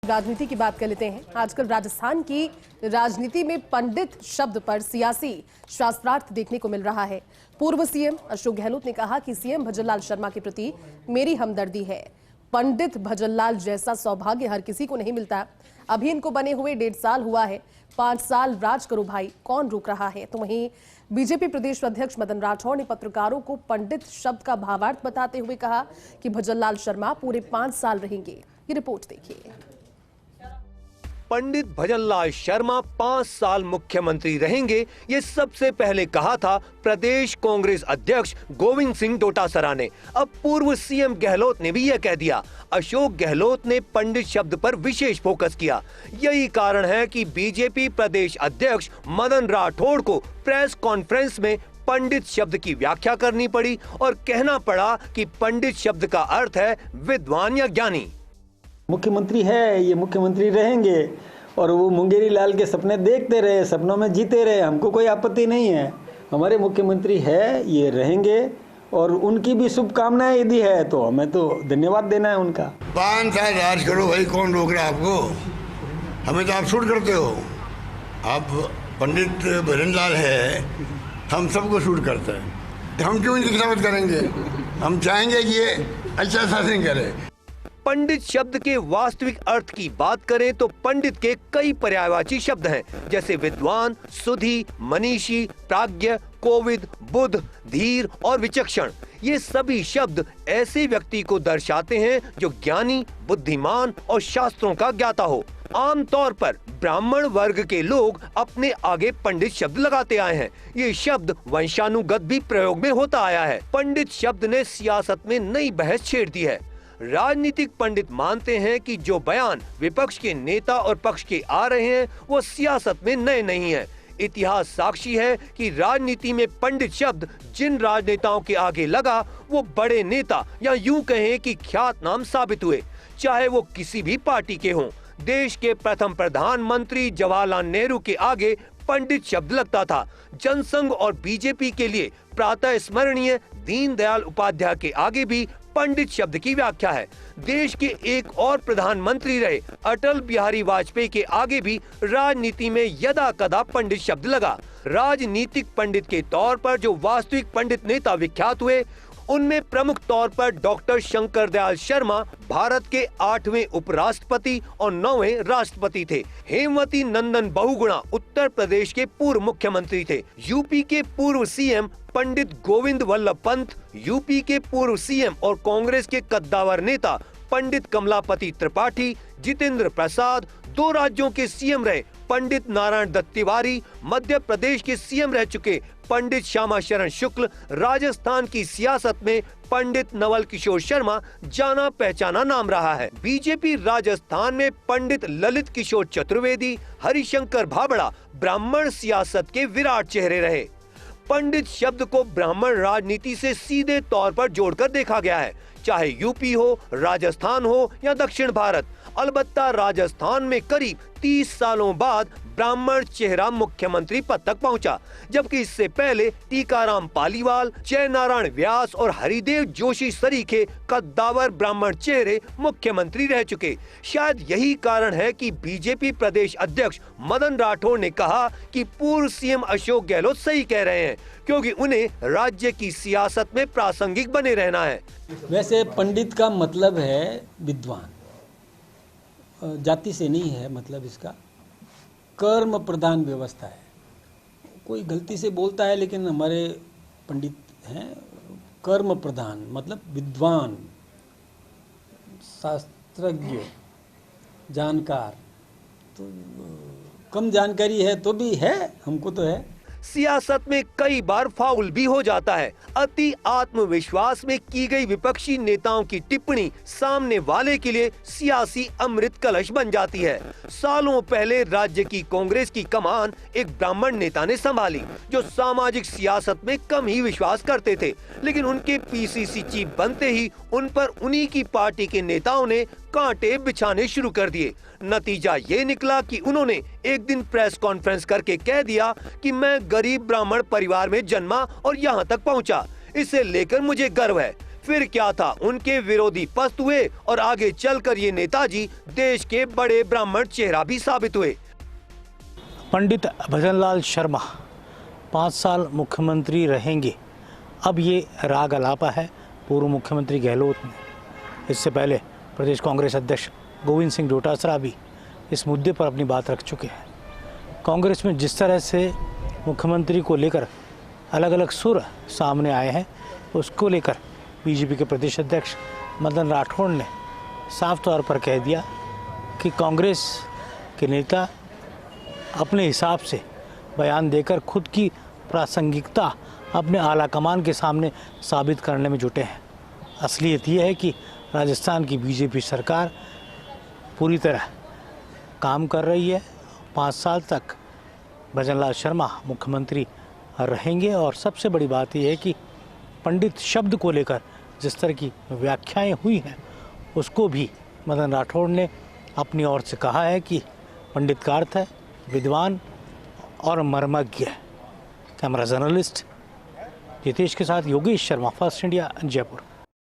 राजनीति की बात कर लेते हैं। आजकल राजस्थान की राजनीति में पंडित शब्द पर सियासी शास्त्रार्थ देखने को मिल रहा है। पूर्व सीएम अशोक गहलोत ने कहा कि सीएम भजनलाल शर्मा के प्रति मेरी हमदर्दी है। पंडित भजनलाल जैसा सौभाग्य हर किसी को नहीं मिलता। अभी इनको बने हुए 1.5 साल हुआ है। 5 साल राज करो भाई, कौन रोक रहा है। तो वहीं बीजेपी प्रदेश अध्यक्ष मदन राठौड़ ने पत्रकारों को पंडित शब्द का भावार्थ बताते हुए कहा कि भजनलाल शर्मा पूरे 5 साल रहेंगे। ये रिपोर्ट देखिए। पंडित भजनलाल शर्मा 5 साल मुख्यमंत्री रहेंगे, ये सबसे पहले कहा था प्रदेश कांग्रेस अध्यक्ष गोविंद सिंह डोटासरा ने। अब पूर्व सीएम गहलोत ने भी यह कह दिया। अशोक गहलोत ने पंडित शब्द पर विशेष फोकस किया। यही कारण है कि बीजेपी प्रदेश अध्यक्ष मदन राठौड़ को प्रेस कॉन्फ्रेंस में पंडित शब्द की व्याख्या करनी पड़ी और कहना पड़ा कि पंडित शब्द का अर्थ है विद्वान या ज्ञानी। मुख्यमंत्री है, ये मुख्यमंत्री रहेंगे और वो मुंगेरी लाल के सपने देखते रहे, सपनों में जीते रहे, हमको कोई आपत्ति नहीं है। हमारे मुख्यमंत्री है, ये रहेंगे और उनकी भी शुभकामनाएं यदि है तो हमें तो धन्यवाद देना है उनका। 5 साल राज करो भाई, कौन रोक रहा है आपको। हमें तो आप शूट करते हो। आप पंडित भजनलाल है, हम सबको शूट करते हैं। हम क्यों इनकी खिलाफत करेंगे। हम चाहेंगे कि ये अच्छा शासन करे। पंडित शब्द के वास्तविक अर्थ की बात करें तो पंडित के कई पर्यायवाची शब्द हैं, जैसे विद्वान, सुधी, मनीषी, प्राज्ञ, कोविद, बुद्ध, धीर और विचक्षण। ये सभी शब्द ऐसे व्यक्ति को दर्शाते हैं जो ज्ञानी, बुद्धिमान और शास्त्रों का ज्ञाता हो। आमतौर पर ब्राह्मण वर्ग के लोग अपने आगे पंडित शब्द लगाते आए हैं। ये शब्द वंशानुगत भी प्रयोग में होता आया है। पंडित शब्द ने सियासत में नई बहस छेड़ दी है। राजनीतिक पंडित मानते हैं कि जो बयान विपक्ष के नेता और पक्ष के आ रहे हैं वो सियासत में नए नहीं हैं। इतिहास साक्षी है कि राजनीति में पंडित शब्द जिन राजनेताओं के आगे लगा वो बड़े नेता या यूं कहें कि ख्यात नाम साबित हुए, चाहे वो किसी भी पार्टी के हों। देश के प्रथम प्रधानमंत्री जवाहरलाल नेहरू के आगे पंडित शब्द लगता था। जनसंघ और बीजेपी के लिए प्रातः स्मरणीय दीनदयाल उपाध्याय के आगे भी पंडित शब्द की व्याख्या है। देश के एक और प्रधानमंत्री रहे अटल बिहारी वाजपेयी के आगे भी राजनीति में यदा कदा पंडित शब्द लगा। राजनीतिक पंडित के तौर पर जो वास्तविक पंडित नेता विख्यात हुए उनमें प्रमुख तौर पर डॉक्टर शंकर दयाल शर्मा भारत के 8वें उपराष्ट्रपति और 9वें राष्ट्रपति थे। हेमवती नंदन बहुगुणा उत्तर प्रदेश के पूर्व मुख्यमंत्री थे। यूपी के पूर्व सीएम पंडित गोविंद वल्लभ पंत, यूपी के पूर्व सीएम और कांग्रेस के कद्दावर नेता पंडित कमलापति त्रिपाठी, जितेंद्र प्रसाद, 2 राज्यों के सीएम रहे पंडित नारायण दत्त तिवारी, मध्य प्रदेश के सीएम रह चुके पंडित श्यामा शरण शुक्ल, राजस्थान की सियासत में पंडित नवल किशोर शर्मा जाना पहचाना नाम रहा है। बीजेपी राजस्थान में पंडित ललित किशोर चतुर्वेदी, हरिशंकर भाबड़ा ब्राह्मण सियासत के विराट चेहरे रहे। पंडित शब्द को ब्राह्मण राजनीति से सीधे तौर पर जोड़कर देखा गया है, चाहे यूपी हो, राजस्थान हो या दक्षिण भारत। अलबत्ता राजस्थान में करीब 30 सालों बाद ब्राह्मण चेहरा मुख्यमंत्री पद तक पहुंचा, जबकि इससे पहले टीकाराम पालीवाल, जयनारायण व्यास और हरिदेव जोशी सरीखे कद्दावर ब्राह्मण चेहरे मुख्यमंत्री रह चुके। शायद यही कारण है कि बीजेपी प्रदेश अध्यक्ष मदन राठौड़ ने कहा कि पूर्व सीएम अशोक गहलोत सही कह रहे हैं, क्योंकि उन्हें राज्य की सियासत में प्रासंगिक बने रहना है। वैसे पंडित का मतलब है विद्वान, जाति से नहीं है। मतलब इसका कर्म प्रधान व्यवस्था है। कोई गलती से बोलता है लेकिन हमारे पंडित हैं कर्म प्रधान, मतलब विद्वान, शास्त्रज्ञ, जानकार। तो कम जानकारी है तो भी है, हमको तो है। सियासत में कई बार फाउल भी हो जाता है। अति आत्मविश्वास में की गई विपक्षी नेताओं की टिप्पणी सामने वाले के लिए सियासी अमृत कलश बन जाती है। सालों पहले राज्य की कांग्रेस की कमान एक ब्राह्मण नेता ने संभाली, जो सामाजिक सियासत में कम ही विश्वास करते थे, लेकिन उनके पीसीसी चीफ बनते ही उन पर उन्हीं की पार्टी के नेताओं ने कांटे बिछाने शुरू कर दिए। नतीजा ये निकला कि उन्होंने एक दिन प्रेस कॉन्फ्रेंस करके कह दिया कि मैं गरीब ब्राह्मण परिवार में जन्मा और यहाँ तक पहुँचा, इसे लेकर मुझे गर्व है। फिर क्या था, उनके विरोधी पस्त हुए और आगे चलकर ये नेताजी देश के बड़े ब्राह्मण चेहरा भी साबित हुए। पंडित भजनलाल शर्मा 5 साल मुख्यमंत्री रहेंगे, अब ये राग अलापा है पूर्व मुख्यमंत्री गहलोत ने। इससे पहले प्रदेश कांग्रेस अध्यक्ष गोविंद सिंह डोटासरा भी इस मुद्दे पर अपनी बात रख चुके हैं। कांग्रेस में जिस तरह से मुख्यमंत्री को लेकर अलग अलग सुर सामने आए हैं, उसको लेकर बीजेपी के प्रदेश अध्यक्ष मदन राठौड़ ने साफ तौर पर कह दिया कि कांग्रेस के नेता अपने हिसाब से बयान देकर खुद की प्रासंगिकता अपने आला कमान के सामने साबित करने में जुटे हैं। असलियत ये है कि राजस्थान की बीजेपी सरकार पूरी तरह काम कर रही है। 5 साल तक भजनलाल शर्मा मुख्यमंत्री रहेंगे और सबसे बड़ी बात यह है कि पंडित शब्द को लेकर जिस तरह की व्याख्याएं हुई हैं, उसको भी मदन राठौड़ ने अपनी ओर से कहा है कि पंडित का अर्थ है विद्वान और मर्मज्ञ। कैमरा जर्नलिस्ट जितेश के साथ योगेश शर्मा, फर्स्ट इंडिया, जयपुर।